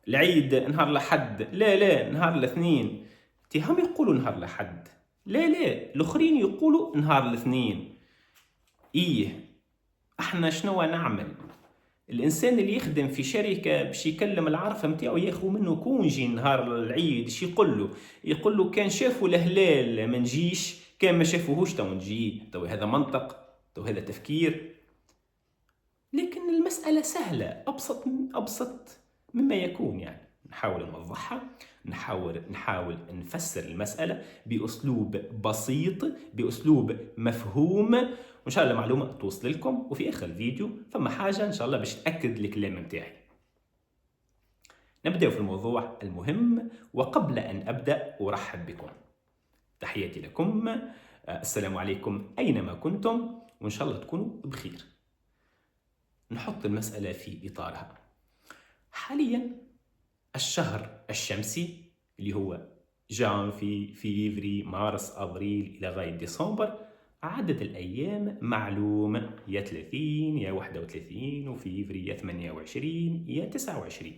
العيد نهار الأحد، لا نهار الاثنين. هم يقولوا نهار الأحد، لا الآخرين يقولوا نهار الاثنين. احنا شنو نعمل؟ الانسان اللي يخدم في شركه باش يكلم العرفه نتاعو ياخذ منه كونجي نهار العيد، ايش يقول له كان شافوا الهلال ما نجيش، كان ما شافوهوش تو نجي. تو هذا منطق؟ تو هذا تفكير؟ لكن المساله سهله، ابسط مما يكون. يعني نحاول نوضحها، نحاول نفسر المساله باسلوب بسيط، باسلوب مفهوم، وان شاء الله معلومه توصل لكم. وفي اخر الفيديو فما حاجه ان شاء الله باش تاكد الكلام نتاعي. نبدأ في الموضوع المهم، وقبل أن أبدأ أرحب بكم. تحياتي لكم، السلام عليكم أينما كنتم، وإن شاء الله تكونوا بخير. نحط المسألة في إطارها. حاليا الشهر الشمسي اللي هو جانفي، فيفري، مارس، أبريل إلى غاية ديسمبر، عدد الأيام معلوم، يا 30 يا 31، وفيفري يا 28 يا 29.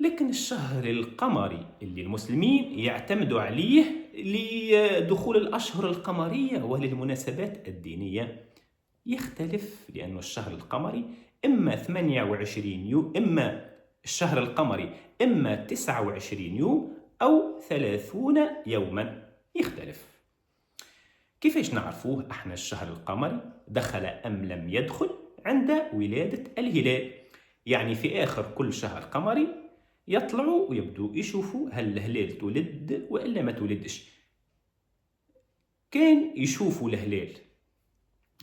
لكن الشهر القمري اللي المسلمين يعتمدوا عليه لدخول الأشهر القمرية وللمناسبات الدينية يختلف، لأن الشهر القمري إما 28 يوم، إما الشهر القمري إما 29 يوم أو 30 يوما، يختلف. كيفاش نعرفوه احنا الشهر القمري دخل أم لم يدخل؟ عند ولادة الهلال. يعني في آخر كل شهر قمري يطلعوا ويبدو يشوفوا هل الهلال تولد وإلا ما تولدش. كان يشوفوا الهلال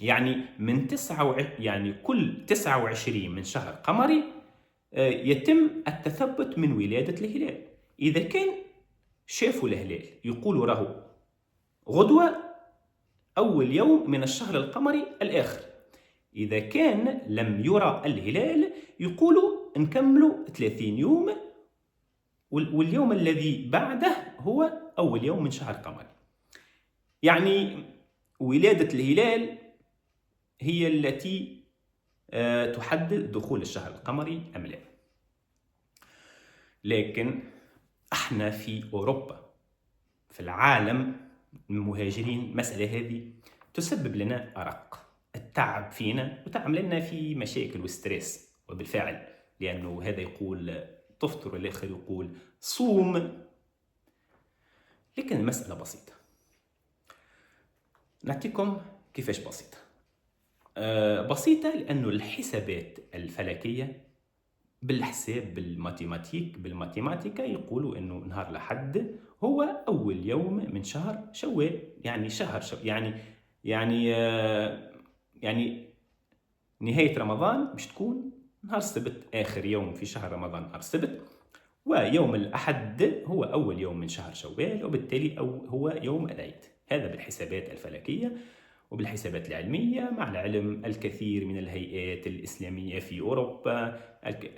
يعني يعني كل 29 من شهر قمري يتم التثبت من ولادة الهلال. إذا كان شافوا الهلال يقولوا راهو غدوة أول يوم من الشهر القمري الآخر. إذا كان لم يرى الهلال يقولوا نكملوا 30 يوم، واليوم الذي بعده هو أول يوم من شهر قمري. يعني ولادة الهلال هي التي تحدد دخول الشهر القمري أم لا. لكن احنا في أوروبا، في العالم المهاجرين، المسألة هذه تسبب لنا أرق، التعب فينا وتعمل لنا في مشاكل وستريس. وبالفعل لأنه هذا يقول تفطر والآخر يقول صوم. لكن المسألة بسيطة، نعطيكم كيفاش بسيطة. بسيطة لأنه الحسابات الفلكية بالحساب بالماتيماتيكا يقولوا أنه نهار الأحد هو أول يوم من شهر شوال. يعني يعني نهاية رمضان مش تكون نهار السبت، آخر يوم في شهر رمضان نهار السبت، ويوم الأحد هو أول يوم من شهر شوال، وبالتالي هو يوم العيد. هذا بالحسابات الفلكية. وبالحسابات العلمية، مع العلم الكثير من الهيئات الإسلامية في أوروبا،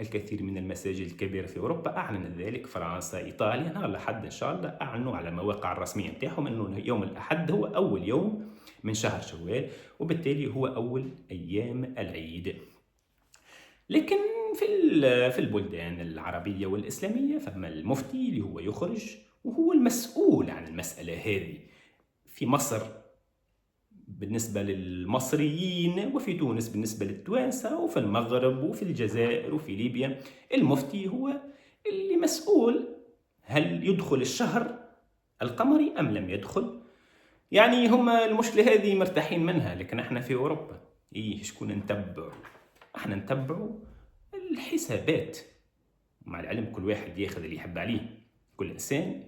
الكثير من المساجد الكبيرة في أوروبا أعلنت ذلك. فرنسا، إيطاليا، نهار الأحد إن شاء الله أعلنوا على المواقع الرسمية نتاعهم أنه يوم الأحد هو أول يوم من شهر شوال، وبالتالي هو أول أيام العيد. لكن في البلدان العربية والإسلامية فما المفتي اللي هو يخرج وهو المسؤول عن المسألة هذه. في مصر بالنسبة للمصريين، وفي تونس بالنسبة للتوانسة، وفي المغرب وفي الجزائر وفي ليبيا، المفتي هو اللي مسؤول هل يدخل الشهر القمري أم لم يدخل. يعني هما المشكلة هذه مرتاحين منها. لكن احنا في أوروبا شكون نتبع؟ احنا نتبع الحسابات. مع العلم كل واحد ياخذ اللي يحب عليه، كل إنسان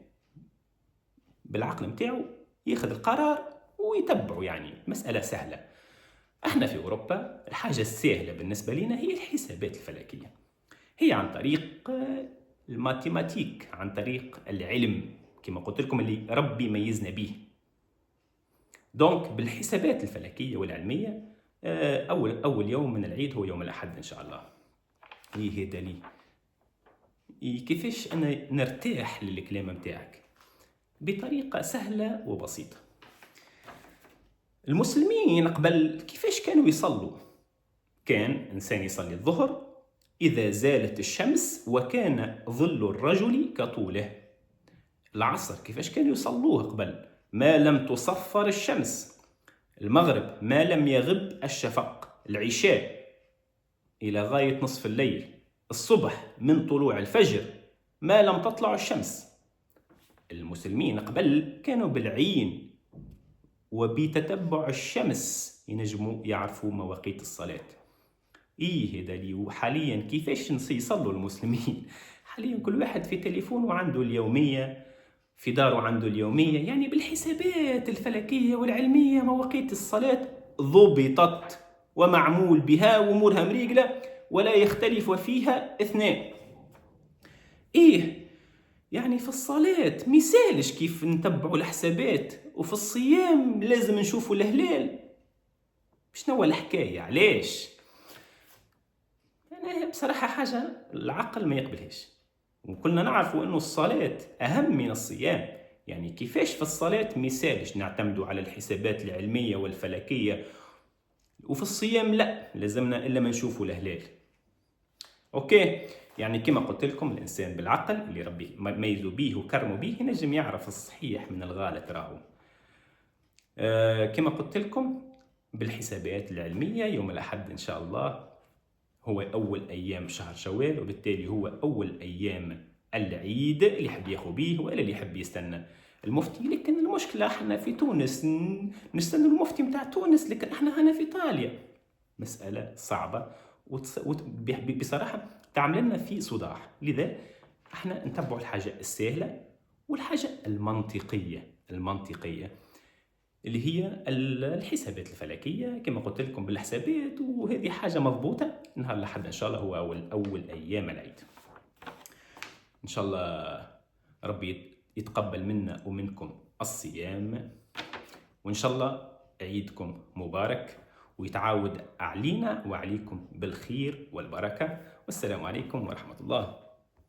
بالعقل متاعه ياخذ القرار ويتبعه. يعني مسألة سهلة. احنا في أوروبا الحاجة السهلة بالنسبة لنا هي الحسابات الفلكية، هي عن طريق الماتيماتيك، عن طريق العلم كما قلت لكم اللي ربي ميزنا به. دونك بالحسابات الفلكية والعلمية أول يوم من العيد هو يوم الأحد إن شاء الله. هذا لي كيفاش أنا نرتاح للكلام متاعك بطريقة سهلة وبسيطة. المسلمين قبل كيفاش كانوا يصلوا؟ كان إنسان يصلي الظهر، إذا زالت الشمس وكان ظل الرجل كطوله. العصر كيفاش كانوا يصلوه قبل؟ ما لم تصفر الشمس. المغرب ما لم يغب الشفق. العشاء إلى غاية نصف الليل. الصبح من طلوع الفجر ما لم تطلع الشمس. المسلمين قبل كانوا بالعين وبتتبع الشمس ينجموا يعرفوا مواقيت الصلاة. هذا لي. وحاليا كيفاش يصلوا المسلمين؟ حاليا كل واحد في تليفونه عنده اليومية، في داره عنده اليومية، يعني بالحسابات الفلكية والعلمية مواقيت الصلاة ضبطت ومعمول بها وأمورها مريقلة ولا يختلف فيها اثنان. يعني في الصلاة مثالش كيف نتبعوا الحسابات، وفي الصيام لازم نشوفوا الهلال. شنو الحكاية؟ علاش؟ أنا بصراحة حاجة العقل ما يقبلهاش. وكلنا نعرفوا أنه الصلاة أهم من الصيام. يعني كيفاش في الصلاة مثالش نعتمدوا على الحسابات العلمية والفلكية، وفي الصيام لا، لازمنا إلا ما نشوفوا الهلال. أوكي، يعني كما قلت لكم الإنسان بالعقل اللي ربي ميزوا به وكرموا به ينجم يعرف الصحيح من الغلط راهو. كما قلت لكم بالحسابات العلمية يوم الأحد إن شاء الله هو أول أيام شهر شوال، وبالتالي هو أول أيام العيد اللي يحب ياخذ به ولا اللي يحب يستنى المفتي. لكن المشكلة احنا في تونس نستنى المفتي متاع تونس، لكن احنا هنا في إيطاليا. مسألة صعبة بصراحة تعمل لنا في صداع. لذا احنا نتبع الحاجة السهلة والحاجة المنطقية اللي هي الحسابات الفلكية كما قلت لكم بالحسابات، وهذه حاجة مضبوطة. نهار الأحد إن شاء الله هو أول أيام العيد. إن شاء الله ربي يتقبل منا ومنكم الصيام، وإن شاء الله عيدكم مبارك ويتعاود علينا وعليكم بالخير والبركة. والسلام عليكم ورحمة الله.